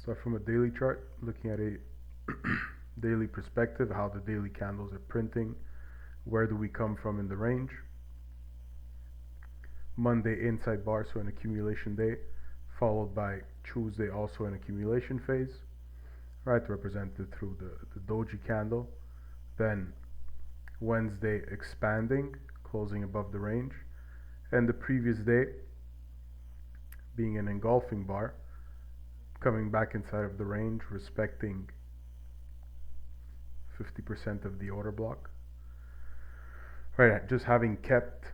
Start from a daily chart, looking at a daily perspective, how the daily candles are printing, where do we come from in the range. Monday inside bar, so an accumulation day, followed by Tuesday also an accumulation phase, right, represented through the doji candle. Then Wednesday expanding, closing above the range, and the previous day being an engulfing bar, coming back inside of the range, respecting 50% of the order block. Right, just having kept,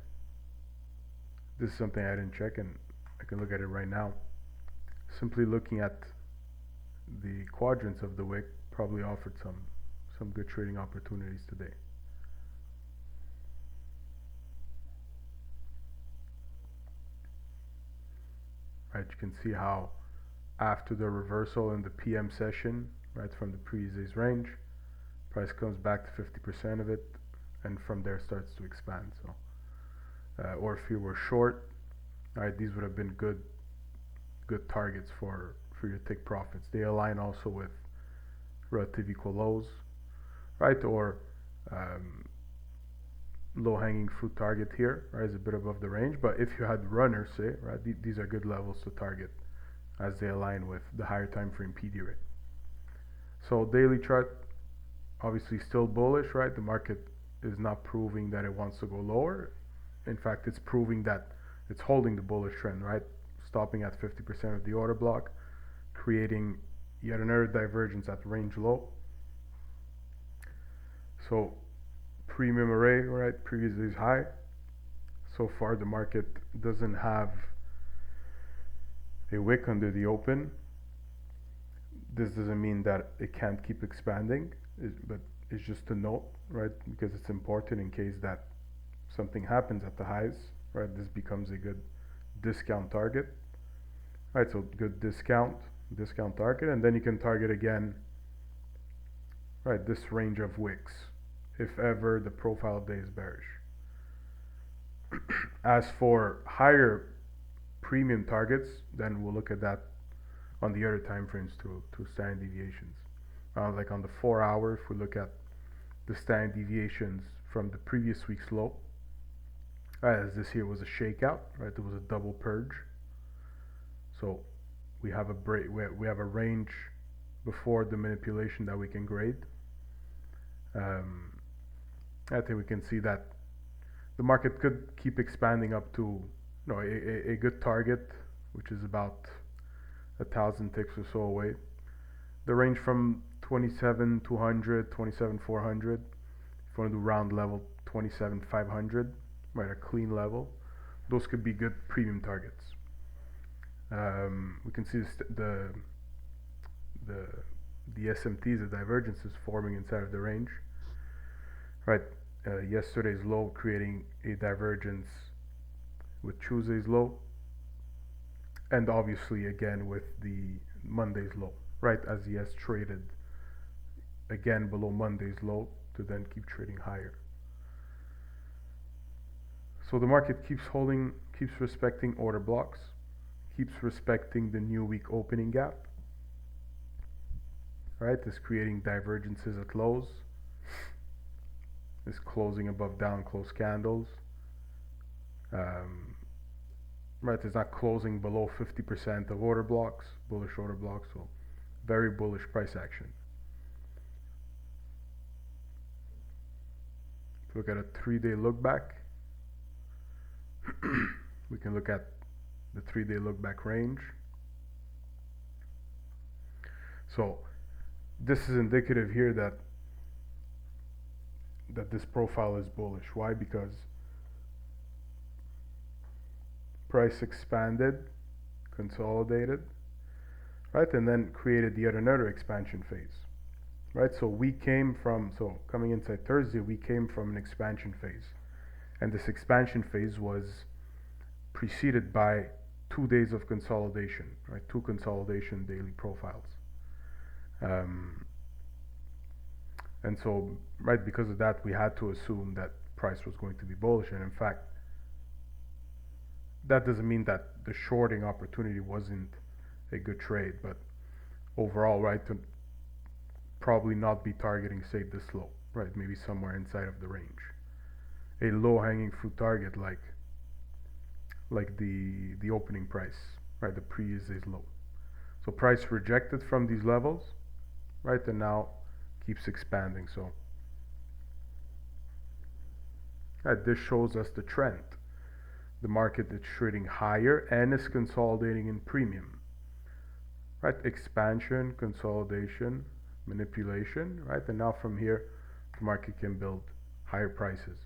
this is something I didn't check and I can look at it right now. Simply looking at the quadrants of the wick probably offered some good trading opportunities today. Right, you can see how after the reversal in the PM session, right, from the previous day's range, price comes back to 50% of it, and from there starts to expand. So, or if you were short, right, these would have been good targets for you to take profits. They align also with relative equal lows, right, or low-hanging fruit target here, right, is a bit above the range. But if you had runners, say, right, these are good levels to target as they align with the higher time frame PD rate. So daily chart, obviously still bullish, right? The market is not proving that it wants to go lower. In fact, it's proving that it's holding the bullish trend, right? Stopping at 50% of the order block, creating yet another divergence at range low. So premium array, right, previously is high. So far the market doesn't have a wick under the open. This doesn't mean that it can't keep expanding, but it's just a note, right, because it's important in case that something happens at the highs, right? This becomes a good discount target, right? So good discount target, and then you can target again, right, this range of wicks if ever the profile of day is bearish. As for higher premium targets, then we'll look at that on the other time frames to standard deviations. Like on the 4 hour, if we look at the standard deviations from the previous week's low, as this here was a shakeout, right? There was a double purge. So we have a break. We have a range before the manipulation that we can grade. I think we can see that the market could keep expanding up to a good target, which is about 1,000 ticks or so away. The range from 27,200, 27,400. If you want to do round level, 27,500, right, a clean level. Those could be good premium targets. We can see the SMTs, the divergences forming inside of the range. Right, yesterday's low creating a divergence with Tuesday's low, and obviously again with the Monday's low, right, as the S traded again below Monday's low to then keep trading higher. So the market keeps respecting order blocks, keeps respecting the new week opening gap, right, is creating divergences at lows, is closing above down close candles, right, is not closing below 50% of order blocks, bullish order blocks, so very bullish price action. If we look at a 3-day look back, we can look at the 3-day look back range. So this is indicative here that this profile is bullish. Why? Because price expanded, consolidated, right, and then created yet another expansion phase, right? So we came from, so coming inside Thursday, we came from an expansion phase, and this expansion phase was preceded by 2 days of consolidation, right? 2 consolidation daily profiles. And so, right, because of that, we had to assume that price was going to be bullish. And in fact, that doesn't mean that the shorting opportunity wasn't a good trade, but overall, right, to probably not be targeting, say, this low, right, maybe somewhere inside of the range. A low-hanging fruit target like the opening price, right, the previous day's low. So price rejected from these levels, right, and now keeps expanding. So right, this shows us the trend. The market is trading higher and is consolidating in premium. Right, expansion, consolidation, manipulation, right, and now from here the market can build higher prices.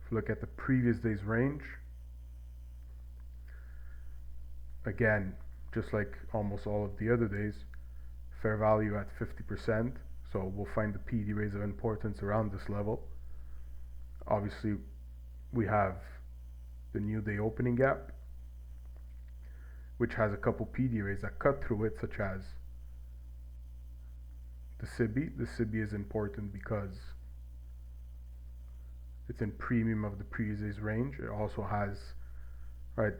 If you look at the previous day's range, again, just like almost all of the other days, fair value at 50%, so we'll find the PD rays of importance around this level. Obviously we have the new day opening gap, which has a couple PD rays that cut through it, such as the SIBI. The SIBI is important because it's in premium of the previous day's range. It also has, right,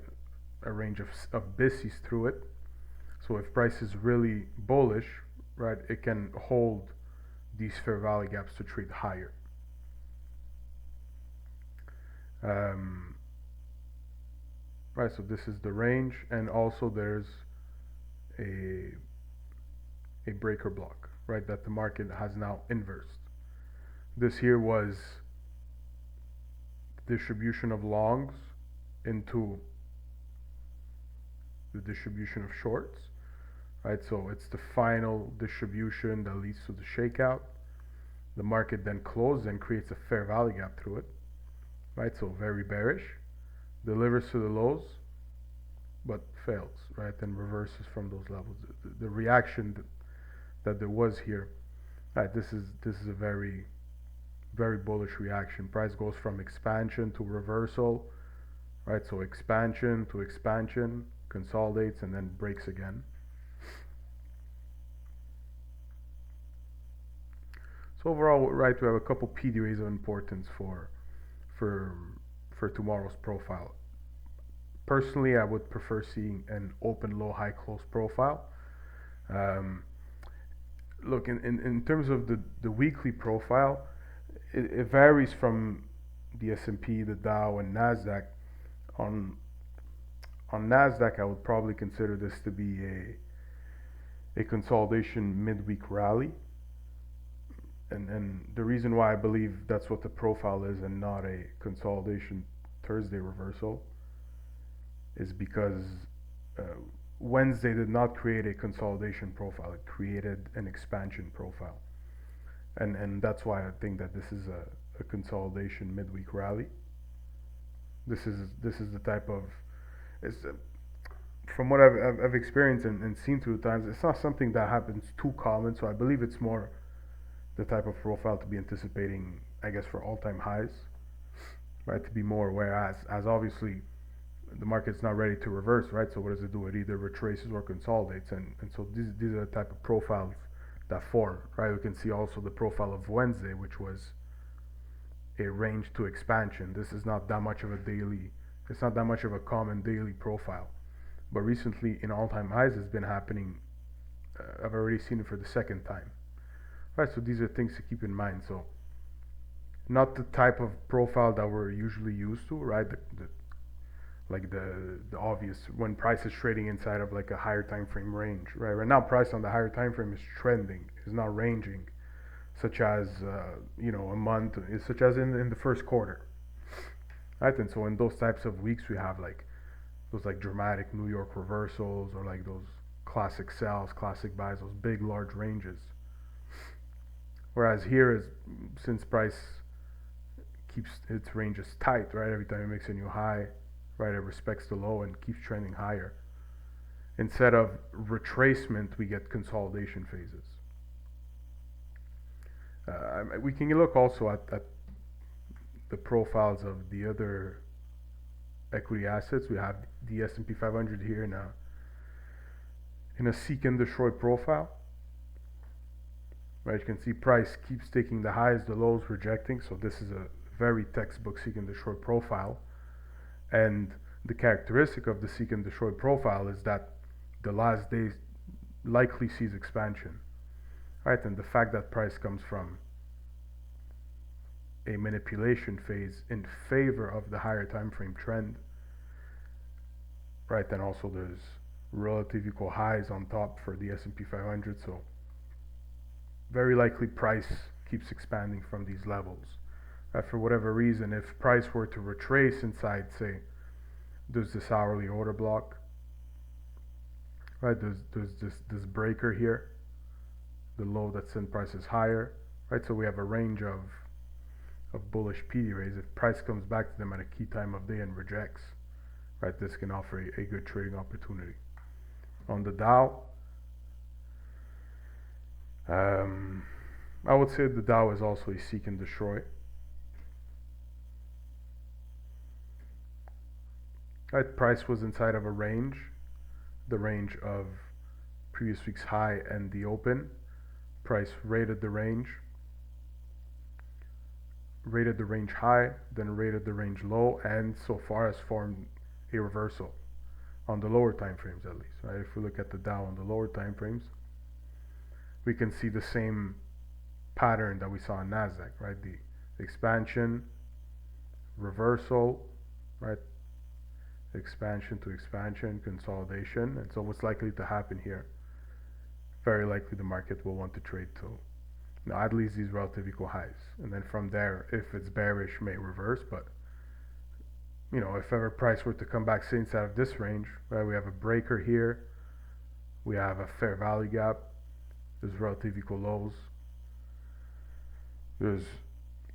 a range of BISIs through it. So if price is really bullish, right, it can hold these fair value gaps to trade higher. Right, so this is the range, and also there's a breaker block, right, that the market has now inversed. This here was distribution of longs into the distribution of shorts, right? So it's the final distribution that leads to the shakeout. The market then closes and creates a fair value gap through it, right? So very bearish, delivers to the lows, but fails, right? Then reverses from those levels. The reaction that there was here, right? This is a very bullish reaction. Price goes from expansion to reversal, right? So expansion to expansion, consolidates, and then breaks again. So overall, right, we have a couple PD rays of importance for tomorrow's profile. Personally, I would prefer seeing an open, low, high, close profile. Look, in terms of the weekly profile, it varies from the S&P, the Dow, and Nasdaq. On Nasdaq, I would probably consider this to be a consolidation midweek rally. And the reason why I believe that's what the profile is and not a consolidation Thursday reversal is because Wednesday did not create a consolidation profile. It created an expansion profile. And that's why I think that this is a consolidation midweek rally. This is the type of, from what I've experienced and seen through the times, it's not something that happens too common. So I believe it's more the type of profile to be anticipating, I guess, for all-time highs, right? To be more aware, as obviously the market's not ready to reverse, right? So what does it do? It either retraces or consolidates, and so these are the type of profiles that form, right? We can see also the profile of Wednesday, which was a range to expansion. This is not that much of a daily, it's not that much of a common daily profile, but recently in all-time highs has been happening. I've already seen it for the second time. Right, so these are things to keep in mind. So not the type of profile that we're usually used to, right? The obvious when price is trading inside of like a higher time frame range, right? Right now, price on the higher time frame is trending, is not ranging, such as a month, such as in the first quarter, right? And so in those types of weeks, we have like those like dramatic New York reversals or like those classic sells, classic buys, those big large ranges. Whereas here is, since price keeps its ranges tight, right? Every time it makes a new high, right, it respects the low and keeps trending higher. Instead of retracement, we get consolidation phases. We can look also at the profiles of the other equity assets. We have the S&P 500 here in a seek and destroy profile. Right, you can see price keeps taking the highs, the lows, rejecting. So this is a very textbook seek and destroy profile. And the characteristic of the seek and destroy profile is that the last day likely sees expansion, right? And the fact that price comes from a manipulation phase in favor of the higher time frame trend, right? Then also there's relative equal highs on top for the S&P 500, so very likely price keeps expanding from these levels. For whatever reason, if price were to retrace inside, say, there's this hourly order block, right? There's this breaker here, the low that sent prices higher, right? So we have a range of bullish PD rays. If price comes back to them at a key time of day and rejects, right, this can offer a good trading opportunity. On the Dow, I would say the Dow is also a seek and destroy. Right, price was inside of a range, the range of previous week's high and the open. Price rated the range high, then rated the range low, and so far has formed a reversal on the lower time frames, at least. Right? If we look at the Dow on the lower time frames, we can see the same pattern that we saw in Nasdaq, right? The expansion, reversal, right? Expansion to expansion, consolidation. And so what's likely to happen here? Very likely the market will want to trade to at least these relative equal highs. And then from there, if it's bearish, may reverse. But if ever price were to come back, say, inside of this range, right, we have a breaker here, we have a fair value gap, there's relative equal lows, there's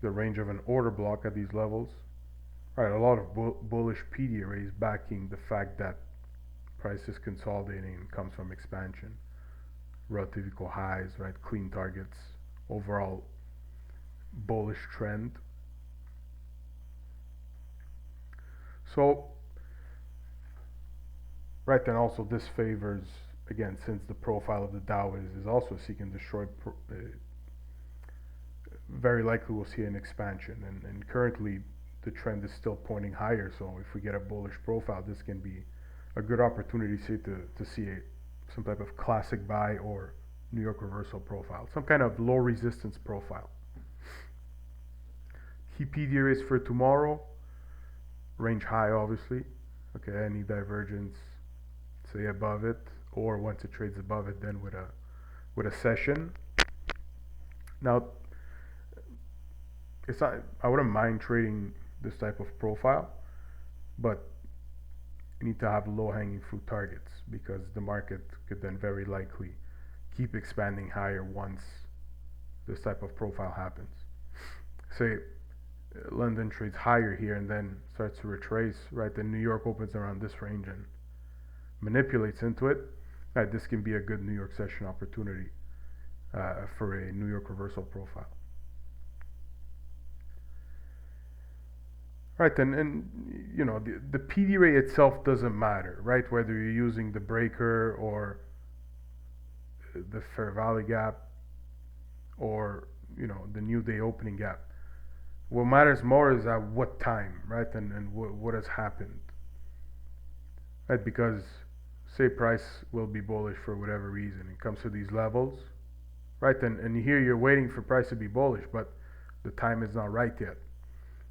the range of an order block at these levels. Right, a lot of bullish PD arrays backing the fact that price is consolidating and comes from expansion, relative equal highs, right, clean targets, overall bullish trend. So, right, then also this favors, again, since the profile of the Dow is also seek and destroy, very likely we'll see an expansion, and currently the trend is still pointing higher. So if we get a bullish profile, this can be a good opportunity to see some type of classic buy or New York reversal profile, some kind of low resistance profile. Key PD rays for tomorrow, range high obviously, okay, any divergence say above it, or once it trades above it, then with a session. Now it's not, I wouldn't mind trading this type of profile, but you need to have low hanging fruit targets, because the market could then very likely keep expanding higher once this type of profile happens. Say London trades higher here and then starts to retrace, right? Then New York opens around this range and manipulates into it. Right, this can be a good New York session opportunity for a New York reversal profile. Right, and the PD ray itself doesn't matter, right? Whether you're using the breaker or the fair value gap or the new day opening gap. What matters more is at what time, right? And what has happened, right? Because say price will be bullish for whatever reason, it comes to these levels, right? And here you're waiting for price to be bullish, but the time is not right yet.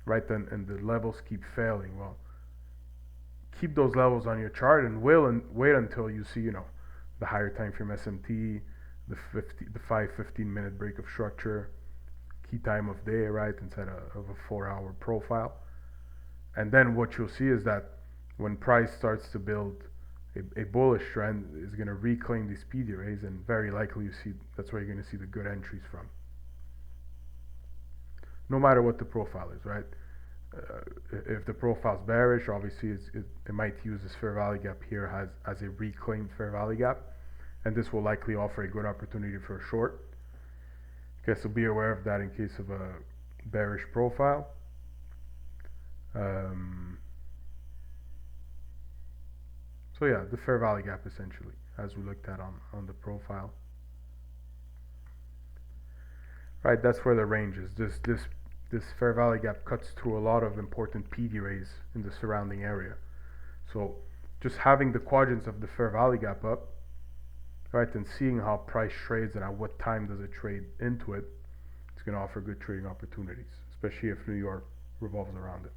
Right, and the levels keep failing. Well, keep those levels on your chart and wait until you see, the higher time frame SMT, the 5-15 minute break of structure, key time of day, right, instead of a 4-hour profile. And then what you'll see is that when price starts to build a bullish trend, is going to reclaim these PD rays, and very likely that's where you're going to see the good entries from. No matter what the profile is, right? If the profile's bearish, obviously it might use this fair value gap here as a reclaimed fair value gap, and this will likely offer a good opportunity for a short. Okay, so be aware of that in case of a bearish profile. So yeah, the fair value gap essentially, as we looked at on the profile. Right, that's where the range is. This fair value gap cuts through a lot of important PD rays in the surrounding area. So just having the quadrants of the fair value gap up, right, and seeing how price trades and at what time does it trade into it, it's going to offer good trading opportunities, especially if New York revolves around it.